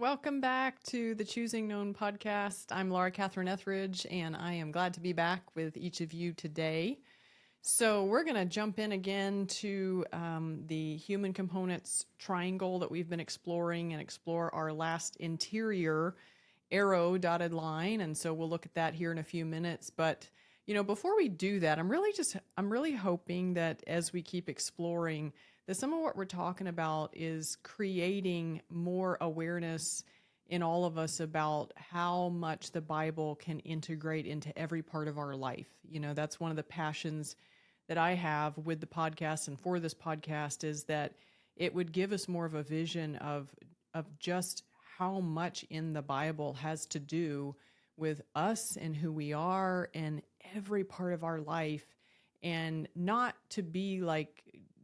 Welcome back to the Choosing Known podcast. I'm Laura Catherine Etheridge, and I am glad to be back with each of you today. So, we're going to jump in again to the human components triangle that we've been exploring and explore our last interior arrow dotted line. And so, we'll look at that here in a few minutes. But, before we do that, I'm really hoping that as we keep exploring, that some of what we're talking about is creating more awareness in all of us about how much the Bible can integrate into every part of our life. That's one of the passions that I have with the podcast and for this podcast, is that it would give us more of a vision of just how much in the Bible has to do with us and who we are and every part of our life, and not to be like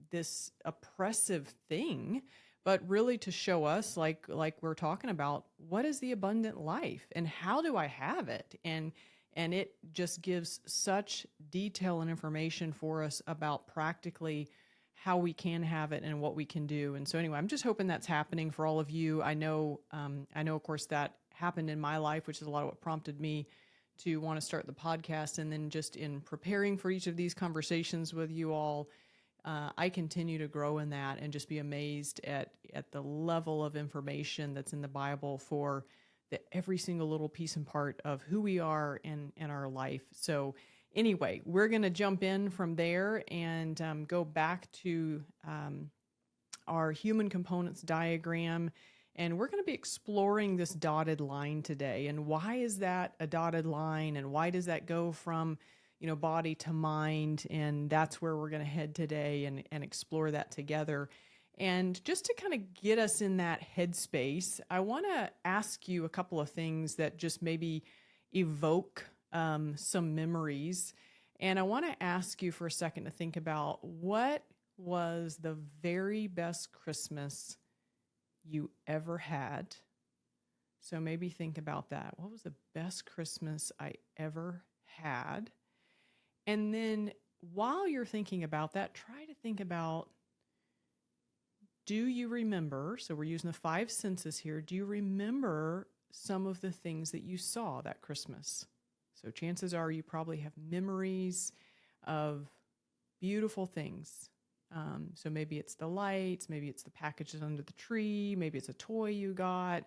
this oppressive thing, but really to show us, like we're talking about, what is the abundant life and how do I have it? And it just gives such detail and information for us about practically how we can have it and what we can do. And so anyway, I'm just hoping that's happening for all of you. I know, of course, that happened in my life, which is a lot of what prompted me to want to start the podcast. And then just in preparing for each of these conversations with you all, I continue to grow in that and just be amazed at the level of information that's in the Bible for every single little piece and part of who we are in our life. So anyway, we're going to jump in from there and go back to our human components diagram. And we're going to be exploring this dotted line today. And why is that a dotted line? And why does that go from body to mind? And that's where we're going to head today and explore that together. And just to kind of get us in that headspace, I want to ask you a couple of things that just maybe evoke some memories. And I want to ask you for a second to think about, what was the very best Christmas you ever had? So maybe think about that. What was the best Christmas I ever had? And then while you're thinking about that, try to think about, do you remember, so we're using the 5 senses here, do you remember some of the things that you saw that Christmas? So chances are you probably have memories of beautiful things. So maybe it's the lights, maybe it's the packages under the tree, maybe it's a toy you got,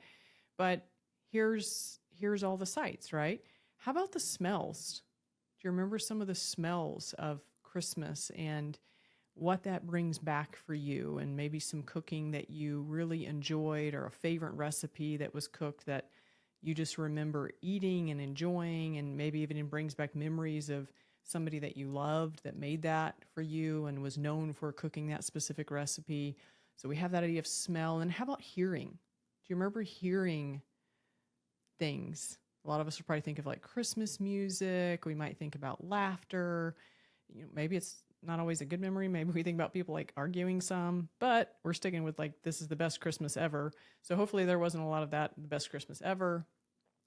but here's all the sights, right? How about the smells? Do you remember some of the smells of Christmas and what that brings back for you? And maybe some cooking that you really enjoyed, or a favorite recipe that was cooked that you just remember eating and enjoying, and maybe even brings back memories of somebody that you loved that made that for you and was known for cooking that specific recipe. So we have that idea of smell. And how about hearing? Do you remember hearing things? A lot of us will probably think of like Christmas music. We might think about laughter. Maybe it's not always a good memory. Maybe we think about people like arguing some, but we're sticking with like, this is the best Christmas ever. So hopefully there wasn't a lot of that, the best Christmas ever.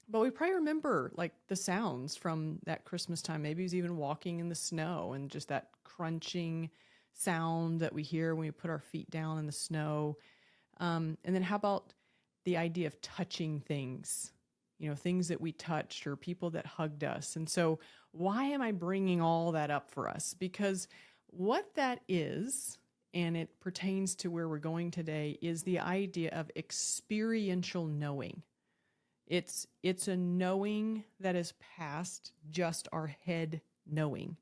But we probably remember like the sounds from that Christmas time. Maybe it was even walking in the snow and just that crunching sound that we hear when we put our feet down in the snow. And then how about the idea of touching things? Things that we touched or people that hugged us. And so why am I bringing all that up for us? Because what that is, and it pertains to where we're going today, is the idea of experiential knowing. It's a knowing that is past just our head knowing,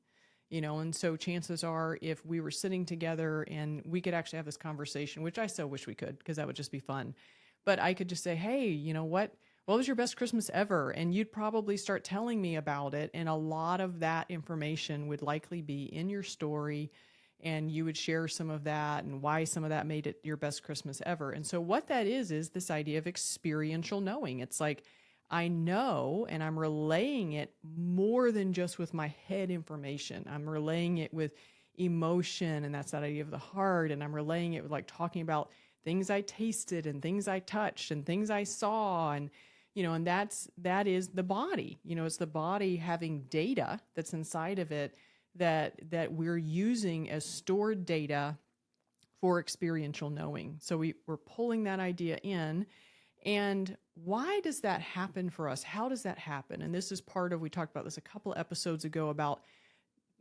and so chances are, if we were sitting together and we could actually have this conversation, which I so wish we could, because that would just be fun. But I could just say, hey, what was your best Christmas ever? And you'd probably start telling me about it. And a lot of that information would likely be in your story. And you would share some of that and why some of that made it your best Christmas ever. And so what that is this idea of experiential knowing. It's like, I know, and I'm relaying it more than just with my head information. I'm relaying it with emotion, and that's that idea of the heart. And I'm relaying it with like talking about things I tasted and things I touched and things I saw. And, and that is the body. It's the body having data that's inside of it that we're using as stored data for experiential knowing. So we're pulling that idea in. And why does that happen for us? How does that happen? And this is part of, we talked about this a couple episodes ago about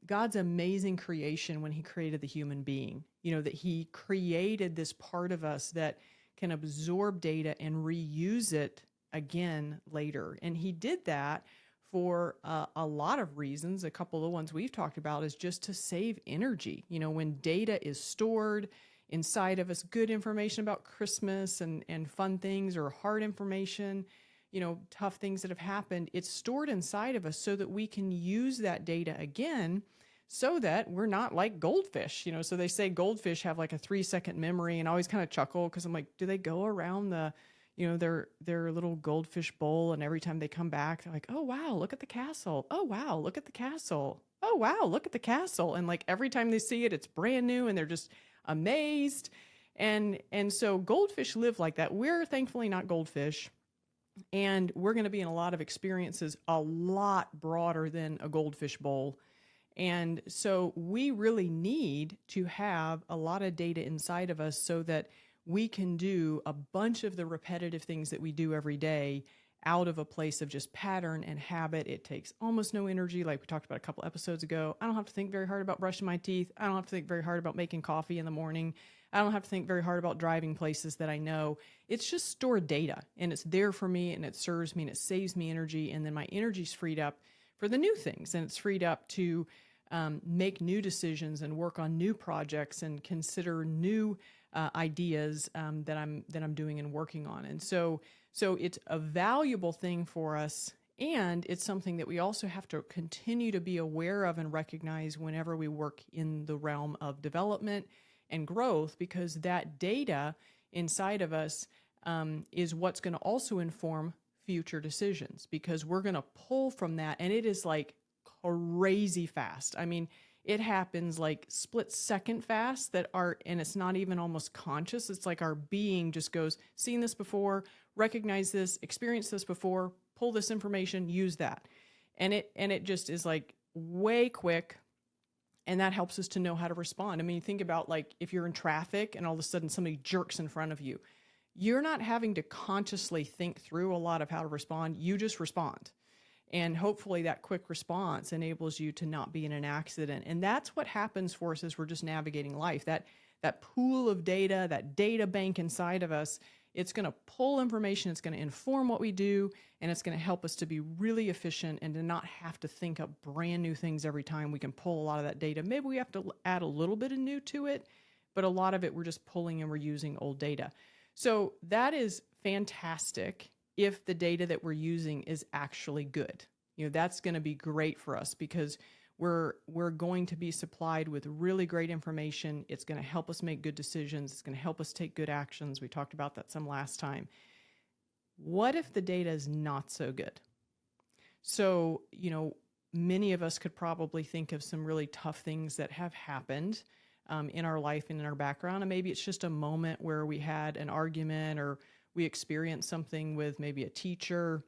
God's amazing creation when he created the human being. That he created this part of us that can absorb data and reuse it again later. And he did that for a lot of reasons. A couple of the ones we've talked about is just to save energy. When data is stored inside of us, good information about Christmas and fun things, or hard information, tough things that have happened, it's stored inside of us so that we can use that data again, so that we're not like goldfish. So they say goldfish have like a 3-second memory, and I always kind of chuckle because I'm like, do they go around their little goldfish bowl, and every time they come back, they're like, oh wow, look at the castle. Oh wow, look at the castle. Oh wow, look at the castle. And like every time they see it, it's brand new, and they're just amazed. And so goldfish live like that. We're thankfully not goldfish, and we're going to be in a lot of experiences a lot broader than a goldfish bowl. And so we really need to have a lot of data inside of us so that we can do a bunch of the repetitive things that we do every day out of a place of just pattern and habit. It takes almost no energy, like we talked about a couple episodes ago. I don't have to think very hard about brushing my teeth. I don't have to think very hard about making coffee in the morning. I don't have to think very hard about driving places that I know. It's just stored data, and it's there for me, and it serves me, and it saves me energy. And then my energy's freed up for the new things, and it's freed up to make new decisions and work on new projects and consider new ideas that I'm doing and working on. And so it's a valuable thing for us, and it's something that we also have to continue to be aware of and recognize whenever we work in the realm of development and growth, because that data inside of us is what's going to also inform future decisions, because we're going to pull from that, and it is like crazy fast. I mean, it happens like split second fast and it's not even almost conscious. It's like our being just goes, seen this before, recognize this, experienced this before, pull this information, use that. And it just is like way quick. And that helps us to know how to respond. I mean, think about like if you're in traffic and all of a sudden somebody jerks in front of you, you're not having to consciously think through a lot of how to respond. You just respond. And hopefully that quick response enables you to not be in an accident. And that's what happens for us as we're just navigating life. That pool of data, that data bank inside of us, it's going to pull information, it's going to inform what we do, and it's going to help us to be really efficient and to not have to think up brand new things every time. We can pull a lot of that data. Maybe we have to add a little bit of new to it, but a lot of it we're just pulling and we're using old data. So that is fantastic if the data that we're using is actually good. That's going to be great for us because we're going to be supplied with really great information. It's going to help us make good decisions. It's going to help us take good actions. We talked about that some last time. What if the data is not so good? So, many of us could probably think of some really tough things that have happened in our life and in our background. And maybe it's just a moment where we had an argument or we experienced something with maybe a teacher.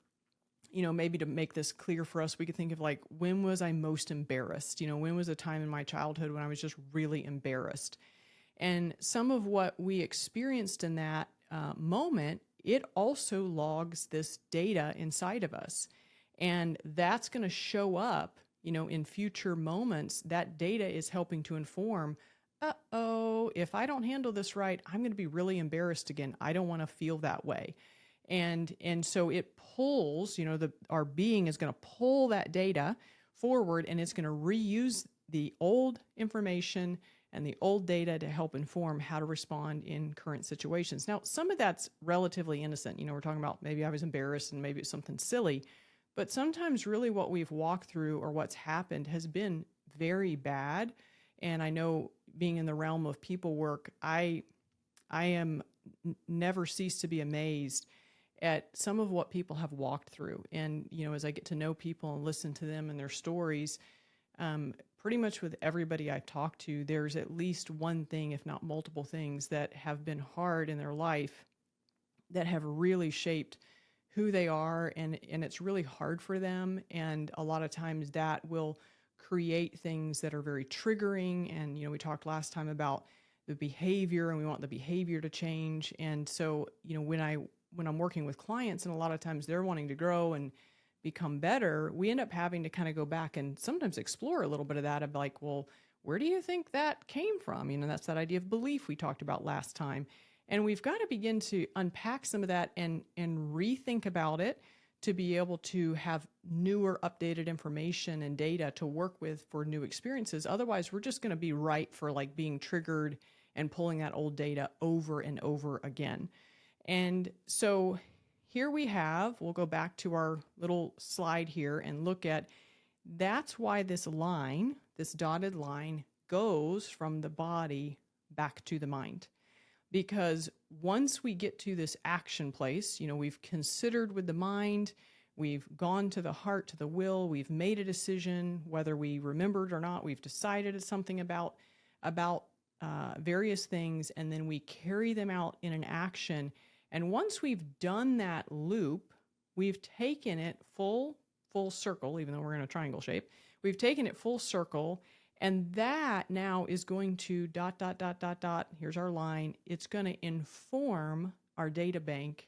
Maybe to make this clear for us, we could think of like, when was I most embarrassed? When was a time in my childhood when I was just really embarrassed? And some of what we experienced in that moment, it also logs this data inside of us. And that's going to show up, in future moments. That data is helping to inform, if I don't handle this right, I'm going to be really embarrassed again. I don't want to feel that way. And so it pulls, our being is going to pull that data forward, and it's going to reuse the old information and the old data to help inform how to respond in current situations. Now, some of that's relatively innocent. We're talking about maybe I was embarrassed and maybe it's something silly, but sometimes really what we've walked through or what's happened has been very bad. And I know, being in the realm of people work, I am never cease to be amazed at some of what people have walked through. And, as I get to know people and listen to them and their stories, pretty much with everybody I've talked to, there's at least one thing, if not multiple things, that have been hard in their life that have really shaped who they are. And it's really hard for them. And a lot of times that will create things that are very triggering. And, we talked last time about the behavior, and we want the behavior to change. And so, when when I'm working with clients, and a lot of times they're wanting to grow and become better, we end up having to kind of go back and sometimes explore a little bit of that of like, well, where do you think that came from? That's that idea of belief we talked about last time. And we've got to begin to unpack some of that and rethink about it to be able to have newer, updated information and data to work with for new experiences. Otherwise, we're just going to be ripe for like being triggered and pulling that old data over and over again. And so here we'll go back to our little slide here and look at, that's why this line, this dotted line, goes from the body back to the mind. Because once we get to this action place, we've considered with the mind, we've gone to the heart, to the will, we've made a decision, whether we remembered or not, we've decided something about various things, and then we carry them out in an action. And once we've done that loop, we've taken it full circle, even though we're in a triangle shape, we've taken it full circle. And that now is going to ... Here's our line. It's going to inform our data bank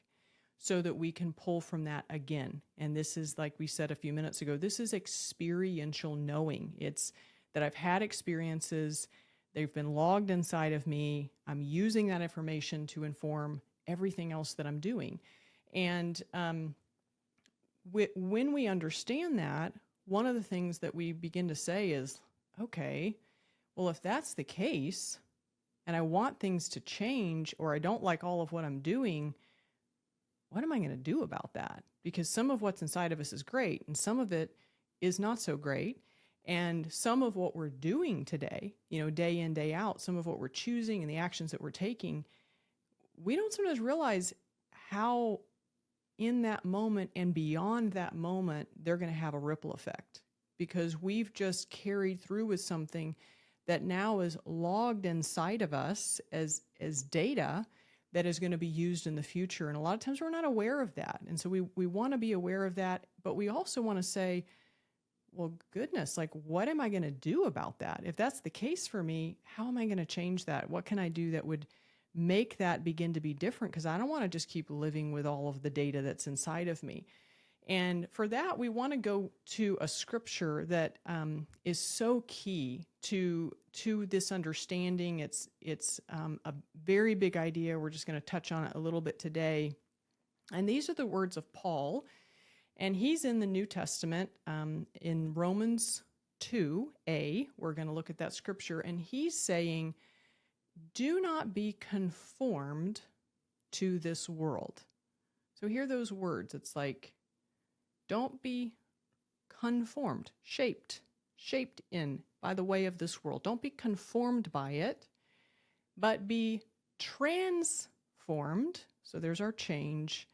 so that we can pull from that again. And this is, like we said a few minutes ago, this is experiential knowing. It's that I've had experiences, they've been logged inside of me. I'm using that information to inform everything else that I'm doing. And when we understand that, one of the things that we begin to say is, okay, well, if that's the case, and I want things to change, or I don't like all of what I'm doing, what am I going to do about that? Because some of what's inside of us is great, and some of it is not so great. And some of what we're doing today, day in, day out, some of what we're choosing and the actions that we're taking, we don't sometimes realize how in that moment and beyond that moment, they're going to have a ripple effect. Because we've just carried through with something that now is logged inside of us as data that is going to be used in the future. And a lot of times we're not aware of that. And so we want to be aware of that, but we also want to say, well, goodness, like, what am I going to do about that? If that's the case for me, how am I going to change that? What can I do that would make that begin to be different? Because I don't want to just keep living with all of the data that's inside of me. And for that, we want to go to a scripture that is so key to this understanding. It's a very big idea. We're just going to touch on it a little bit today. And these are the words of Paul. And he's in the New Testament in Romans 2a. We're going to look at that scripture. And he's saying, do not be conformed to this world. So hear those words. It's like, don't be conformed, shaped in by the way of this world. Don't be conformed by it, but be transformed. So there's our change,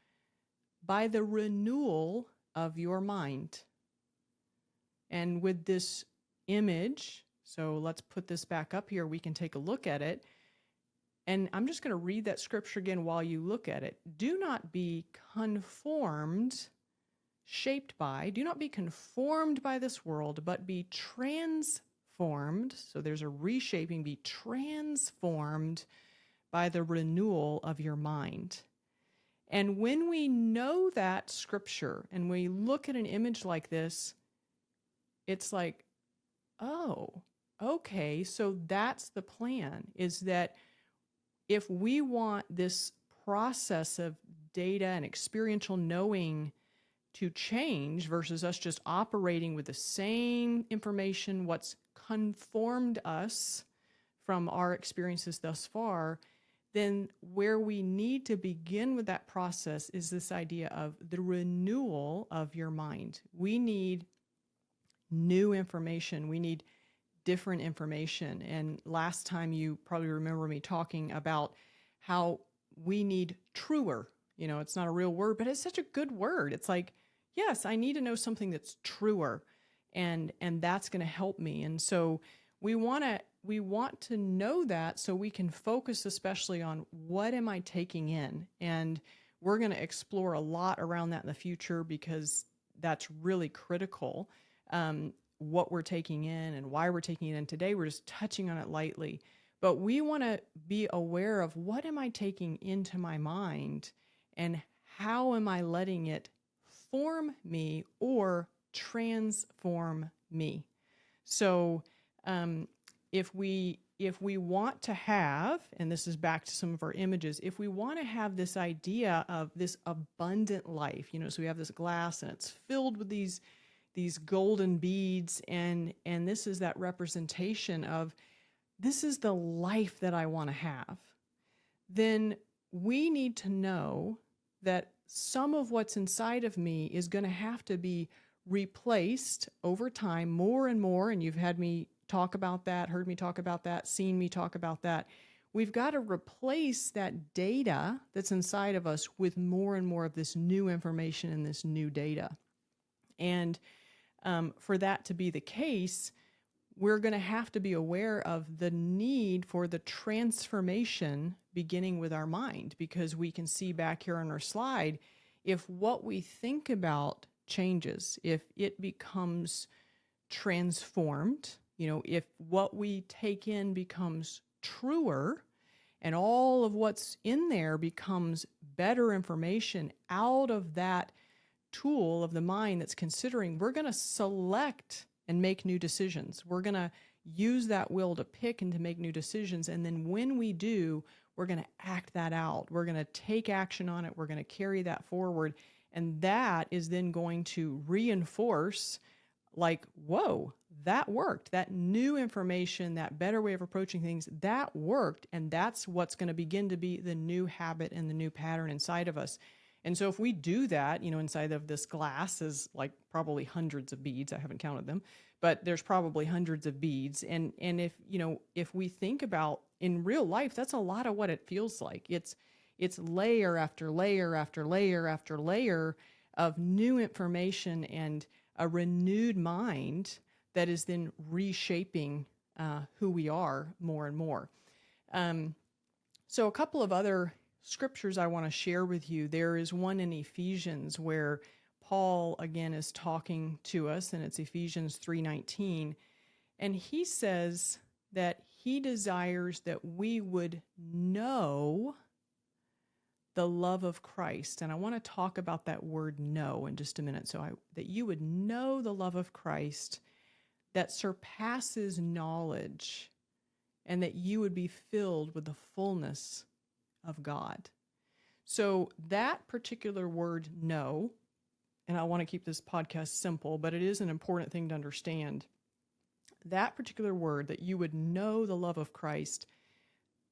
by the renewal of your mind. And with this image, so let's put this back up here. We can take a look at it. And I'm just going to read that scripture again while you look at it. Do not be conformed, do not be conformed by this world, but be transformed. So there's a reshaping, be transformed by the renewal of your mind. And when we know that scripture and we look at an image like this, it's like, oh, okay, so that's the plan, is that if we want this process of data and experiential knowing to change versus us just operating with the same information, what's conformed us from our experiences thus far, then where we need to begin with that process is this idea of the renewal of your mind. We need new information. We need different information. And last time you probably remember me talking about how we need truer. It's not a real word, but it's such a good word. It's like, yes, I need to know something that's truer, and that's going to help me. And so we want to know that so we can focus especially on what am I taking in. And we're going to explore a lot around that in the future because that's really critical, what we're taking in and why we're taking it in. Today, we're just touching on it lightly. But we want to be aware of what am I taking into my mind and how am I letting it form me or transform me? So if we want to have, and this is back to some of our images, if we want to have this idea of this abundant life, so we have this glass and it's filled with these golden beads, and this is that representation of this is the life that I want to have, then we need to know that some of what's inside of me is going to have to be replaced over time more and more. And you've had me talk about that, heard me talk about that, seen me talk about that. We've got to replace that data that's inside of us with more and more of this new information and this new data. And for that to be the case, we're going to have to be aware of the need for the transformation beginning with our mind, because we can see back here on our slide, if what we think about changes, if it becomes transformed, if what we take in becomes truer and all of what's in there becomes better information out of that tool of the mind that's considering, we're going to select and make new decisions. We're going to use that will to pick and to make new decisions. And then when we do, we're going to act that out. We're going to take action on it. We're going to carry that forward. And that is then going to reinforce, like, whoa, that worked. That new information, that better way of approaching things, that worked. And that's what's going to begin to be the new habit and the new pattern inside of us. And so if we do that, inside of this glass is like probably hundreds of beads. I haven't counted them, but there's probably hundreds of beads. And if we think about in real life, that's a lot of what it feels like. It's layer after layer after layer after layer of new information and a renewed mind that is then reshaping who we are more and more. So a couple of other scriptures I want to share with you. There is one in Ephesians where Paul again is talking to us, and it's Ephesians 3:19, and he says that he desires that we would know the love of Christ. And I want to talk about that word know in just a minute. So that you would know the love of Christ that surpasses knowledge, and that you would be filled with the fullness of God. So that particular word know, and I want to keep this podcast simple, but it is an important thing to understand. That particular word, that you would know the love of Christ,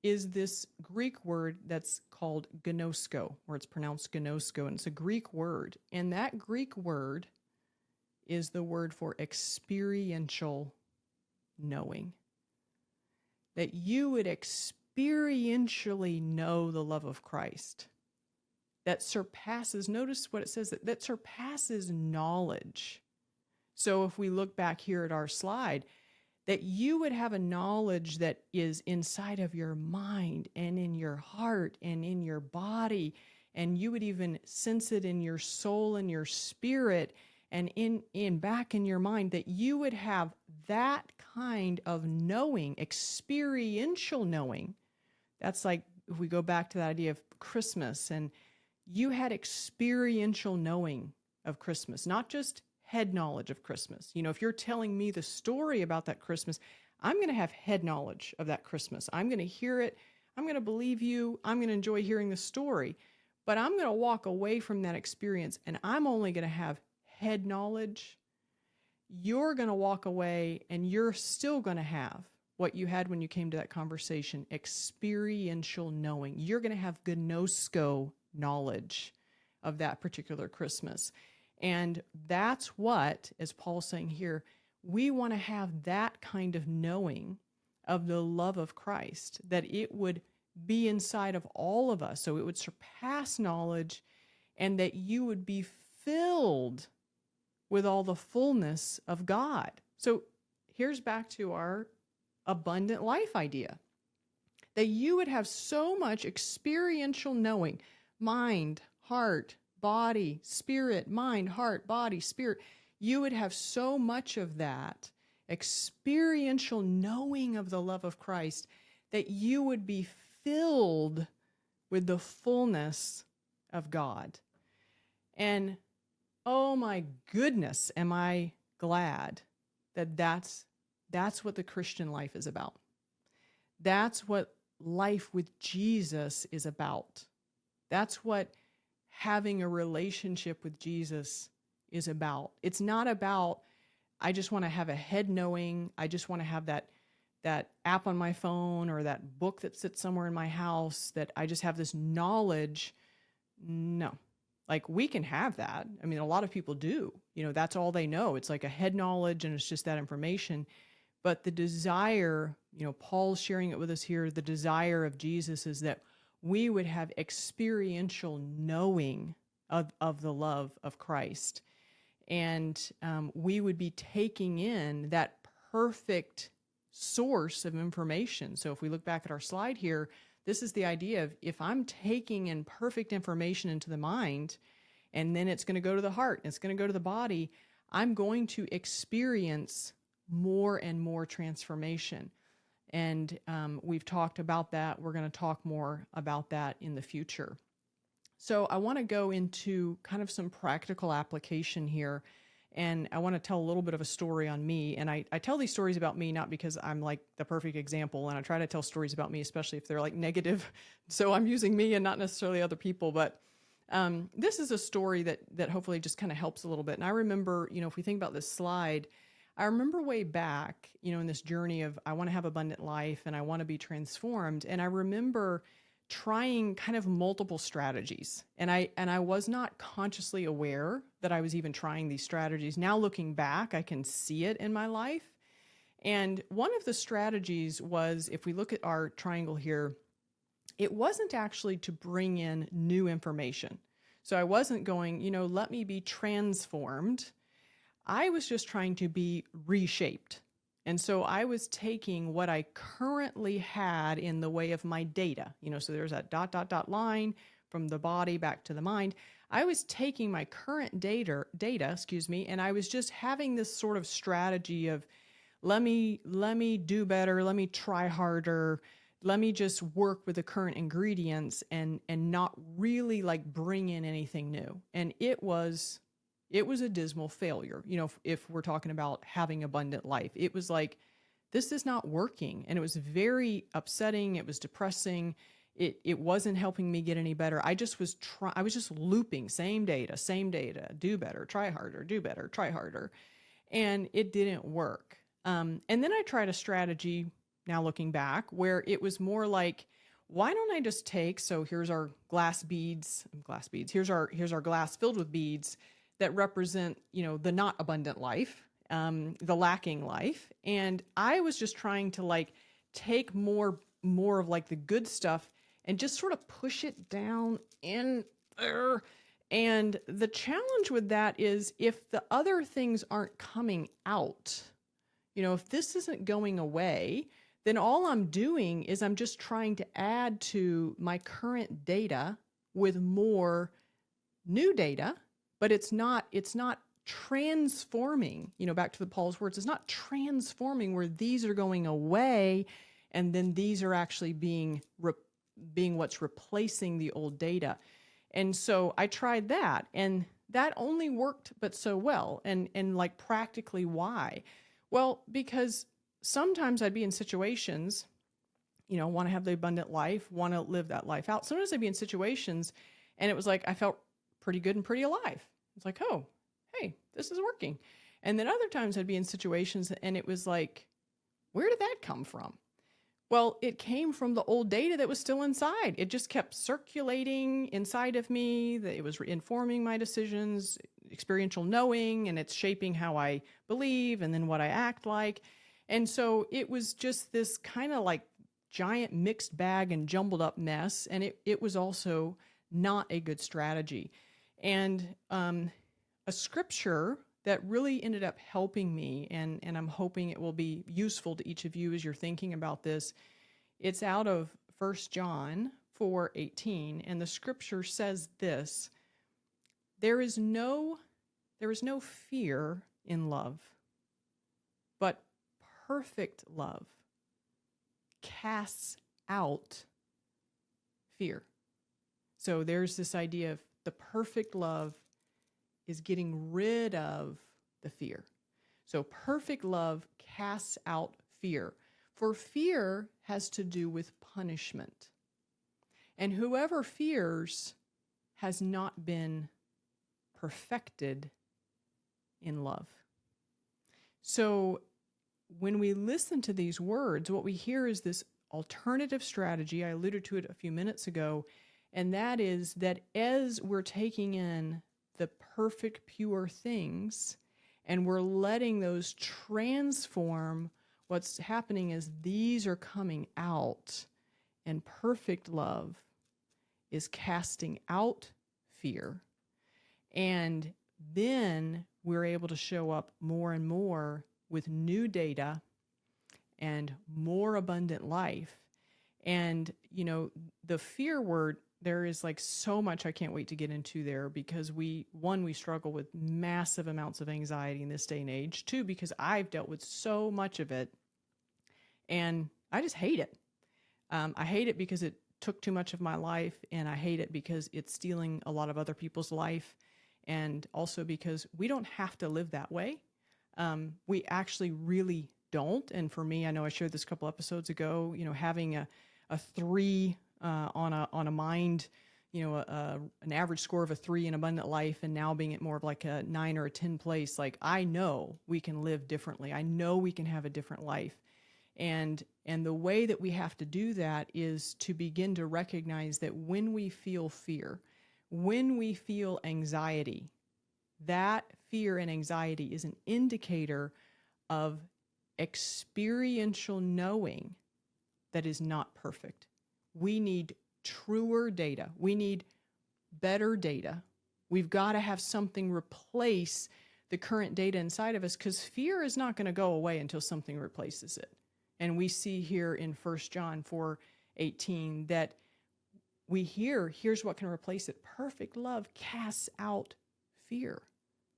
is this Greek word that's called gnosko, or it's pronounced gnosko, and it's a Greek word. And that Greek word is the word for experiential knowing. That you would experientially know the love of Christ that surpasses, notice what it says, that surpasses knowledge. So if we look back here at our slide, that you would have a knowledge that is inside of your mind and in your heart and in your body, and you would even sense it in your soul and your spirit and in back in your mind, that you would have that kind of knowing, experiential knowing. That's like if we go back to the idea of Christmas, and you had experiential knowing of Christmas, not just head knowledge of Christmas. If you're telling me the story about that Christmas, I'm going to have head knowledge of that Christmas. I'm going to hear it. I'm going to believe you. I'm going to enjoy hearing the story, but I'm going to walk away from that experience, and I'm only going to have head knowledge. You're going to walk away and you're still going to have what you had when you came to that conversation, experiential knowing. You're going to have gnosko knowledge of that particular Christmas. And that's what, as Paul's saying here, we want to have that kind of knowing of the love of Christ, that it would be inside of all of us. So it would surpass knowledge, and that you would be filled with all the fullness of God. So here's back to our abundant life idea, that you would have so much experiential knowing, mind, heart, body, spirit, mind, heart, body, spirit. You would have so much of that experiential knowing of the love of Christ that you would be filled with the fullness of God. And oh my goodness, am I glad that that's what the Christian life is about. That's what life with Jesus is about. That's what having a relationship with Jesus is about. It's not about, I just want to have a head knowing, I just want to have that app on my phone or that book that sits somewhere in my house, that I just have this knowledge. No. Like, we can have that. I mean, a lot of people do. That's all they know. It's like a head knowledge and it's just that information. But the desire, Paul's sharing it with us here, the desire of Jesus is that we would have experiential knowing of the love of Christ. And we would be taking in that perfect source of information. So if we look back at our slide here, this is the idea of, if I'm taking in perfect information into the mind, and then it's going to go to the heart, and it's going to go to the body, I'm going to experience more and more transformation. And we've talked about that. We're going to talk more about that in the future. So I want to go into kind of some practical application here. And I want to tell a little bit of a story on me. And I tell these stories about me not because I'm like the perfect example. And I try to tell stories about me, especially if they're like negative. So I'm using me and not necessarily other people. But this is a story that hopefully just kind of helps a little bit. And I remember, if we think about this slide, I remember way back, in this journey of, I want to have abundant life and I want to be transformed. And I remember trying kind of multiple strategies. And I was not consciously aware that I was even trying these strategies. Now looking back, I can see it in my life. And one of the strategies was, if we look at our triangle here, it wasn't actually to bring in new information. So I wasn't going, let me be transformed. I was just trying to be reshaped. And so I was taking what I currently had in the way of my data, so there's that ... line from the body back to the mind. I was taking my current data, and I was just having this sort of strategy of, let me do better, let me try harder, let me just work with the current ingredients and not really like bring in anything new. And it was a dismal failure. If we're talking about having abundant life, it was like, this is not working. And it was very upsetting. It was depressing. It wasn't helping me get any better. I was just looping, same data, do better, try harder, do better, try harder. And it didn't work. And then I tried a strategy, now looking back, where it was more like, why don't I just so here's our beads, here's our glass filled with beads that represent, the not abundant life, the lacking life. And I was just trying to like take more of like the good stuff and just sort of push it down in there. And the challenge with that is, if the other things aren't coming out, if this isn't going away, then all I'm doing is I'm just trying to add to my current data with more new data. But it's not transforming, back to the Paul's words, it's not transforming where these are going away and then these are actually being what's replacing the old data. And so I tried that, and that only worked but so well. And like, practically why? Well, because sometimes I'd be in situations, want to have the abundant life, want to live that life out. Sometimes I'd be in situations and it was like, I felt pretty good and pretty alive. It's like, oh, hey, this is working. And then other times I'd be in situations and it was like, where did that come from? Well, it came from the old data that was still inside. It just kept circulating inside of me. That it was informing my decisions, experiential knowing, and it's shaping how I believe and then what I act like. And so it was just this kind of like giant mixed bag and jumbled up mess. And it was also not a good strategy. And a scripture that really ended up helping me, and I'm hoping it will be useful to each of you as you're thinking about this. It's out of 1 John 4:18, and the scripture says this: there is no fear in love, but perfect love casts out fear. So there's this idea of the perfect love is getting rid of the fear. So perfect love casts out fear. For fear has to do with punishment. And whoever fears has not been perfected in love. So when we listen to these words, what we hear is this alternative strategy. I alluded to it a few minutes ago, and that is that as we're taking in the perfect, pure things, and we're letting those transform, what's happening is these are coming out, and perfect love is casting out fear. And then we're able to show up more and more with new data and more abundant life. And, the fear word, there is like so much I can't wait to get into there, because we struggle with massive amounts of anxiety in this day and age. Two, because I've dealt with so much of it and I just hate it. I hate it because it took too much of my life, and I hate it because it's stealing a lot of other people's life, and also because we don't have to live that way. We actually really don't. And for me, I know I shared this a couple episodes ago, having a 3 on a mind, an average score of a 3 in abundant life, and now being at more of like a 9 or a 10 place, like I know we can live differently. I know we can have a different life. And the way that we have to do that is to begin to recognize that when we feel fear, when we feel anxiety, that fear and anxiety is an indicator of experiential knowing that is not perfect. We need truer data. We need better data. We've got to have something replace the current data inside of us, because fear is not going to go away until something replaces it. And we see here in 1 John 4:18 that here's what can replace it. Perfect love casts out fear.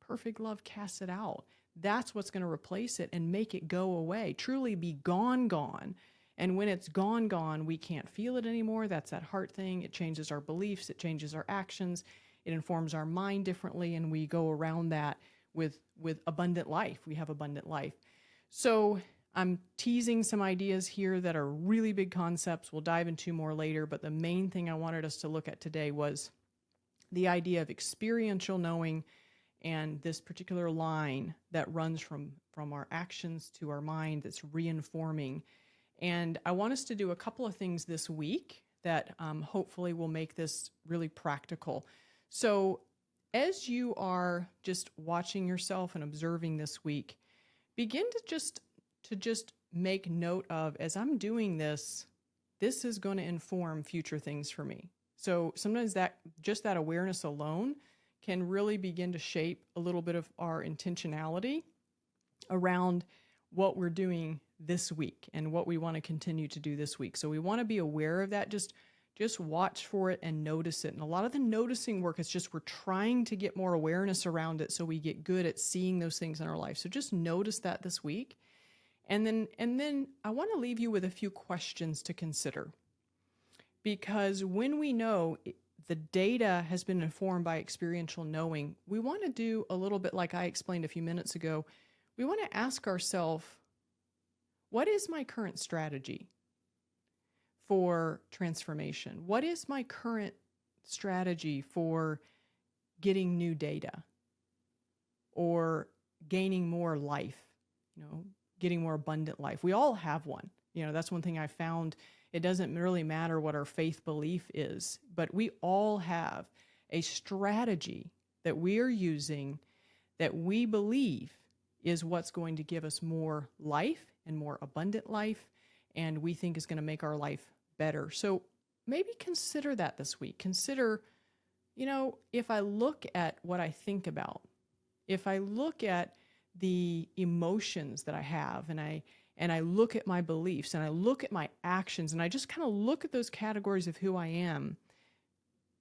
Perfect love casts it out. That's what's going to replace it and make it go away, truly be gone. And when it's gone, we can't feel it anymore. That's that heart thing. It changes our beliefs. It changes our actions. It informs our mind differently, and we go around that with abundant life. We have abundant life. So I'm teasing some ideas here that are really big concepts. We'll dive into more later, but the main thing I wanted us to look at today was the idea of experiential knowing, and this particular line that runs from our actions to our mind that's reinforming. And I want us to do a couple of things this week that hopefully will make this really practical. So as you are just watching yourself and observing this week, begin to just make note of, as I'm doing this is going to inform future things for me. So sometimes that awareness alone can really begin to shape a little bit of our intentionality around what we're doing this week and what we want to continue to do this week. So we want to be aware of that. Just watch for it and notice it. And a lot of the noticing work is just we're trying to get more awareness around it so we get good at seeing those things in our life. So just notice that this week. And then I want to leave you with a few questions to consider. Because when we know the data has been informed by experiential knowing, we want to do a little bit like I explained a few minutes ago. We want to ask ourselves, what is my current strategy for transformation? What is my current strategy for getting new data or gaining more life, getting more abundant life? We all have one. That's one thing I found. It doesn't really matter what our faith belief is, but we all have a strategy that we are using that we believe is what's going to give us more life and more abundant life, and we think is going to make our life better. So maybe consider that this week. Consider, if I look at what I think about, if I look at the emotions that I have, and I look at my beliefs, and I look at my actions, and I just kind of look at those categories of who I am,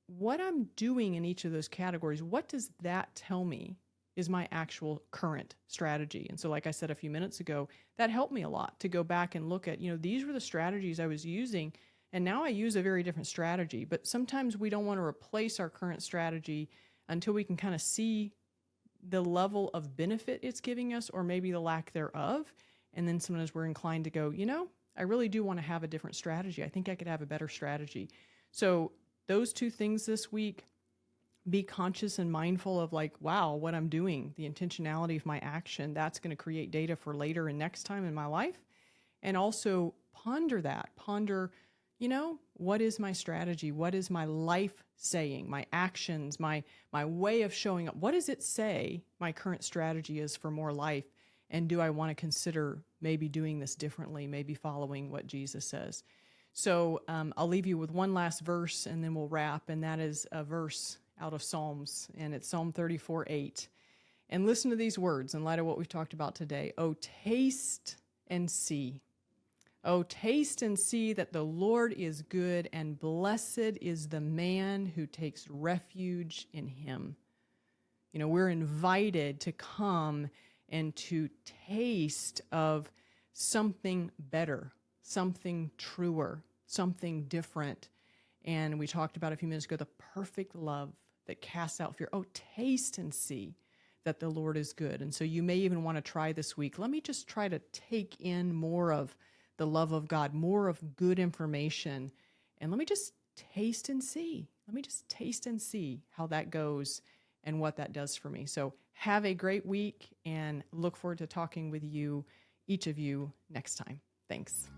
what I'm doing in each of those categories, what does that tell me is my actual current strategy? And so, like I said a few minutes ago, that helped me a lot to go back and look at, these were the strategies I was using, and now I use a very different strategy. But sometimes we don't want to replace our current strategy until we can kind of see the level of benefit it's giving us or maybe the lack thereof. And then sometimes we're inclined to go, I really do want to have a different strategy. I think I could have a better strategy. So those two things this week, be conscious and mindful of like, wow, what I'm doing, the intentionality of my action, that's going to create data for later and next time in my life. And also ponder that. Ponder, what is my strategy? What is my life saying? My actions, my way of showing up. What does it say my current strategy is for more life? And do I want to consider maybe doing this differently, maybe following what Jesus says? So I'll leave you with one last verse and then we'll wrap. And that is a verse out of Psalms, and it's Psalm 34:8. And listen to these words in light of what we've talked about today. Oh, taste and see. Oh, taste and see that the Lord is good, and blessed is the man who takes refuge in him. We're invited to come and to taste of something better, something truer, something different. And we talked about a few minutes ago, the perfect love that casts out fear. Oh, taste and see that the Lord is good. And so you may even want to try this week. Let me just try to take in more of the love of God, more of good information. And let me just taste and see. Let me just taste and see how that goes and what that does for me. So have a great week and look forward to talking with you, each of you, next time. Thanks.